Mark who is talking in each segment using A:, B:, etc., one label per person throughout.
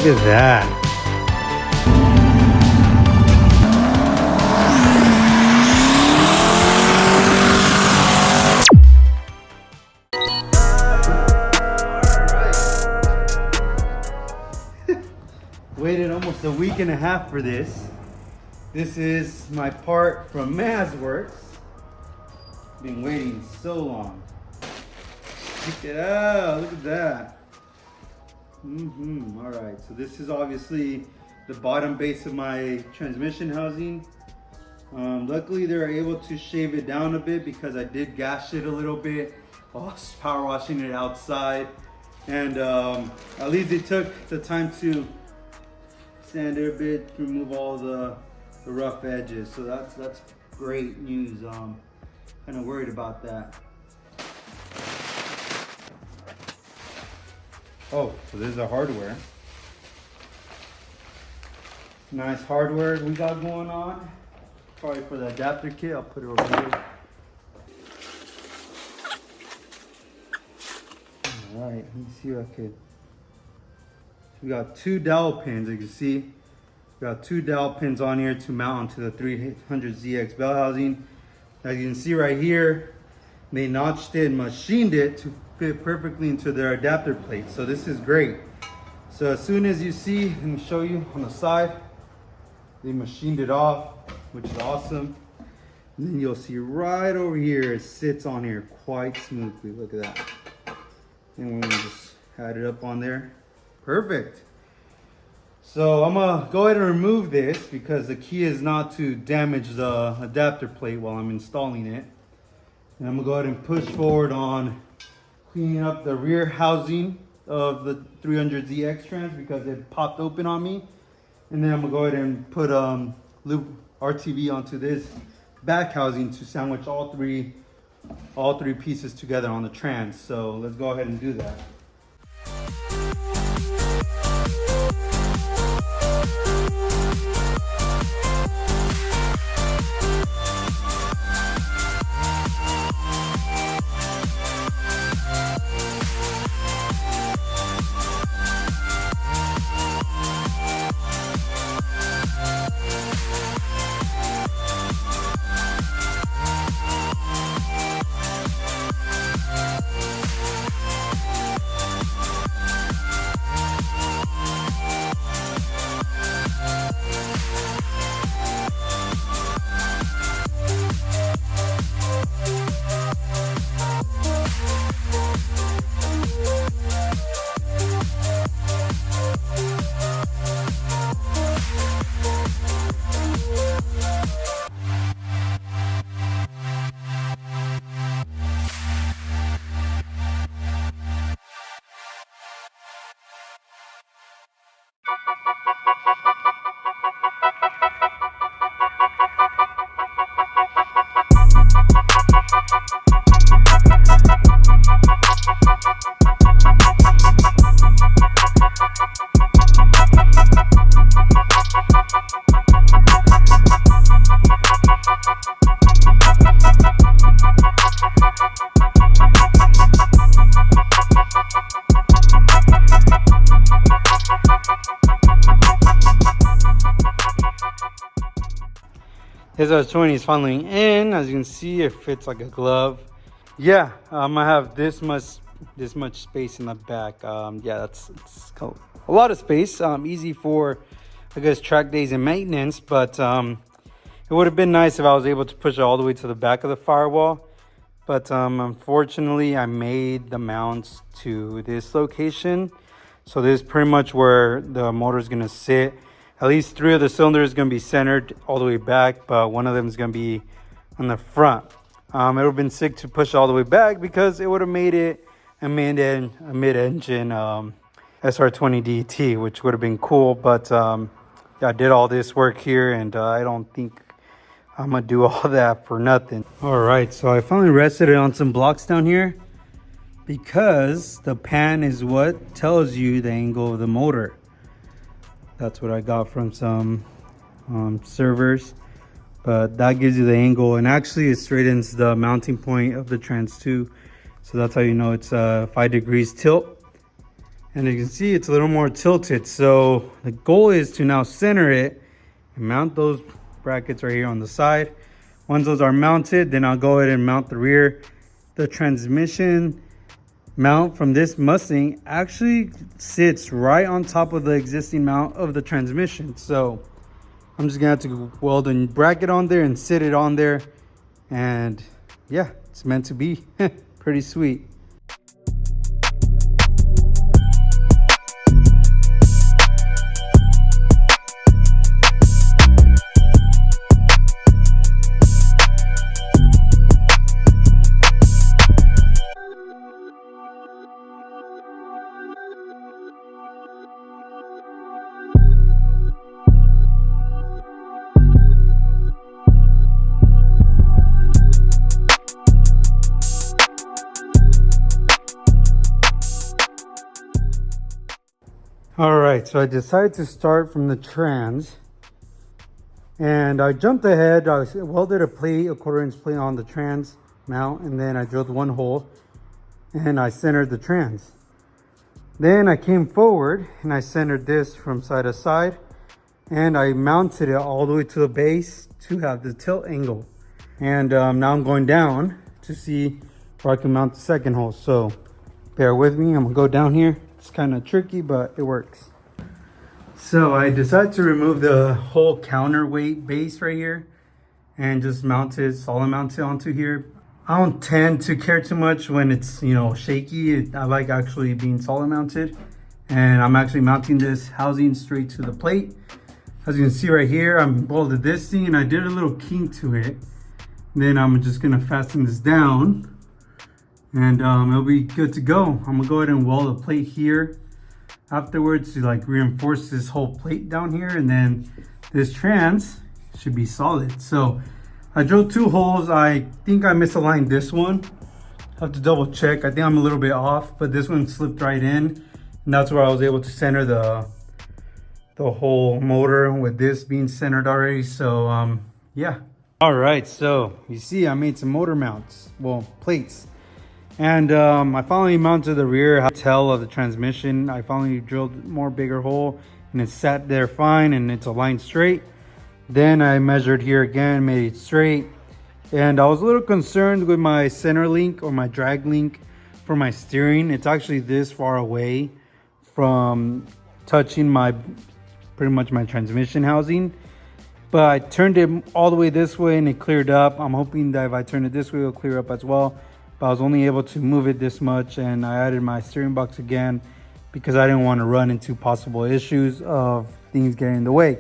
A: Look at that. Waited almost a week and a half for this. This is my part from Mazworks. Been waiting so long. Check it out, look at that. All right, so this is obviously the bottom base of my transmission housing. Luckily they were able to shave it down a bit because I did gash it a little bit while I was power washing it outside. And at least it took the time to sand it a bit, remove all the rough edges. So that's great news. Kind of worried about that. Oh, so this is the hardware. Nice hardware we got going on. Probably for the adapter kit, I'll put it over here. All right, let me see if I could. We got 2 dowel pins, you can see. We got 2 dowel pins on here to mount onto the 300ZX bell housing. As you can see right here, they notched it and machined it to fit perfectly into their adapter plate. So this is great. So as soon as you see, let me show you on the side, they machined it off, which is awesome. And then you'll see right over here, it sits on here quite smoothly. Look at that. And we're gonna just add it up on there. Perfect. So I'm gonna go ahead and remove this because the key is not to damage the adapter plate while I'm installing it. And I'm gonna go ahead and push forward on cleaning up the rear housing of the 300ZX trans because it popped open on me. And then I'm gonna go ahead and put loop RTV onto this back housing to sandwich all three pieces together on the trans. So let's go ahead and do that. SR20 is finally in. As you can see, it fits like a glove. Yeah, I'm gonna have this much space in the back. Yeah, it's a lot of space. Easy for, I guess, track days and maintenance. But it would have been nice if I was able to push it all the way to the back of the firewall. But unfortunately, I made the mounts to this location. So this is pretty much where the motor is gonna sit. At least 3 of the cylinders are going to be centered all the way back, but 1 of them is going to be on the front. It would have been sick to push all the way back because it would have made it a mid-engine SR20 DT, which would have been cool. But yeah, I did all this work here, and I don't think I'm going to do all that for nothing. All right, so I finally rested it on some blocks down here because the pan is what tells you the angle of the motor. That's what I got from some servers, but that gives you the angle, and actually it straightens the mounting point of the trans too. So that's how you know it's 5 degrees tilt. And you can see it's a little more tilted. So the goal is to now center it and mount those brackets right here on the side. Once those are mounted, then I'll go ahead and mount the rear. The transmission mount from this Mustang actually sits right on top of the existing mount of the transmission. So I'm just gonna have to weld a bracket on there and sit it on there. And yeah, it's meant to be. Pretty sweet. All right, so I decided to start from the trans, and I jumped ahead. I welded a plate, a 1/4 inch plate on the trans mount, and then I drilled one hole and I centered the trans. Then I came forward and I centered this from side to side, and I mounted it all the way to the base to have the tilt angle. And now I'm going down to see where I can mount the second hole. So bear with me, I'm gonna go down here. It's kind of tricky, but it works. So I decided to remove the whole counterweight base right here and just mount it, solid mount it onto here. I don't tend to care too much when it's, you know, shaky. I like actually being solid mounted. And I'm actually mounting this housing straight to the plate. As you can see right here, I'm welded this thing and I did a little kink to it. Then I'm just gonna fasten this down. And it'll be good to go. I'm gonna go ahead and weld a plate here afterwards to like reinforce this whole plate down here, and then this trans should be solid. So I drilled 2 holes. I think I misaligned this one. I have to double check. I think I'm a little bit off, but this one slipped right in, and that's where I was able to center the whole motor with this being centered already. So yeah. All right, so you see I made some motor mounts, well, plates. And I finally mounted the rear tail of the transmission. I finally drilled more bigger hole and it sat there fine and it's aligned straight. Then I measured here again, made it straight. And I was a little concerned with my center link or my drag link for my steering. It's actually this far away from touching pretty much my transmission housing. But I turned it all the way this way and it cleared up. I'm hoping that if I turn it this way, it'll clear up as well. But I was only able to move it this much, and I added my steering box again because I didn't want to run into possible issues of things getting in the way.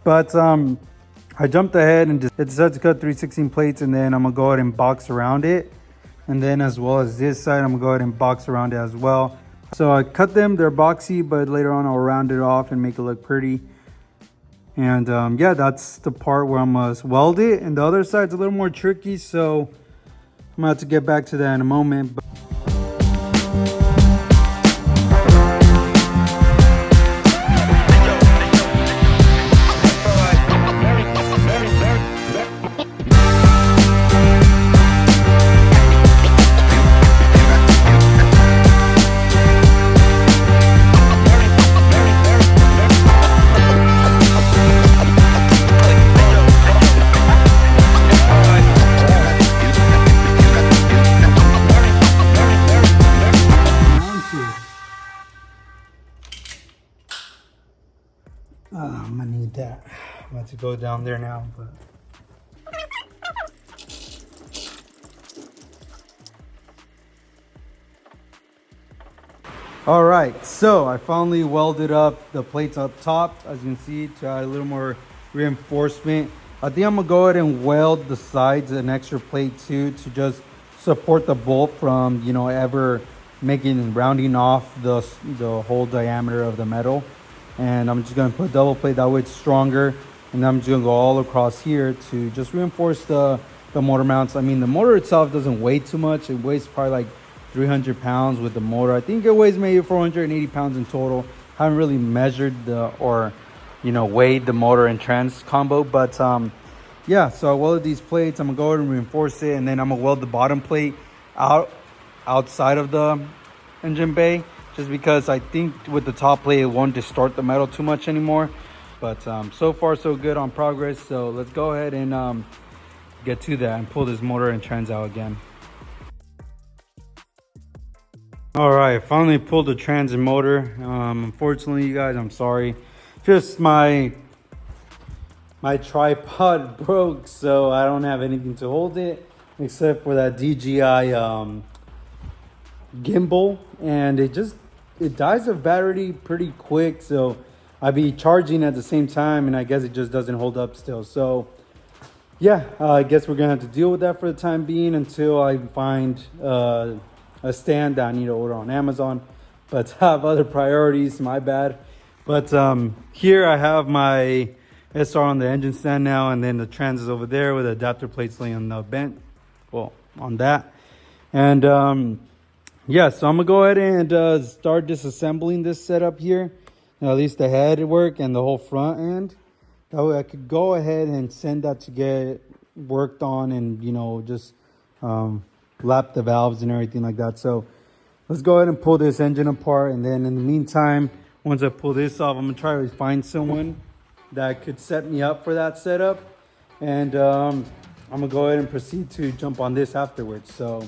A: But I jumped ahead and decided to cut 3/16 plates, and then I'm gonna go ahead and box around it. And then as well as this side, I'm gonna go ahead and box around it as well. So I cut them, they're boxy, but later on I'll round it off and make it look pretty. And yeah, that's the part where I'm gonna weld it. And the other side's a little more tricky, so I'm gonna have to get back to that in a moment. I'm gonna need that. I'm about to go down there now, but all right, so I finally welded up the plates up top, as you can see, to add a little more reinforcement. I think I'm gonna go ahead and weld the sides an extra plate too, to just support the bolt from, you know, ever making and rounding off the whole diameter of the metal. And I'm just gonna put double plate, that way it's stronger. And then I'm just gonna go all across here to just reinforce the motor mounts. I mean, the motor itself doesn't weigh too much. It weighs probably like 300 pounds with the motor. I think it weighs maybe 480 pounds in total. Haven't really measured weighed the motor and trans combo, but yeah, so I welded these plates. I'm gonna go ahead and reinforce it, and then I'm gonna weld the bottom plate outside of the engine bay, just because I think with the top plate it won't distort the metal too much anymore. But so far so good on progress. So let's go ahead and get to that and pull this motor and trans out again. All right, finally pulled the trans and motor. Unfortunately, you guys, I'm sorry. Just my tripod broke, so I don't have anything to hold it except for that DJI gimbal, and it dies of battery pretty quick, so I'd be charging at the same time, and I guess it just doesn't hold up still. So yeah, I guess we're gonna have to deal with that for the time being until I find a stand that I need to order on Amazon. But I have other priorities, my bad. But here I have my SR on the engine stand now, and then the trans is over there with the adapter plates laying on the bent, well, on that. And yeah, so I'm gonna go ahead and start disassembling this setup here, at least the head work and the whole front end. That way I could go ahead and send that to get worked on, and you know, just lap the valves and everything like that. So let's go ahead and pull this engine apart, and then in the meantime, once I pull this off, I'm gonna try to find someone that could set me up for that setup, and I'm gonna go ahead and proceed to jump on this afterwards. So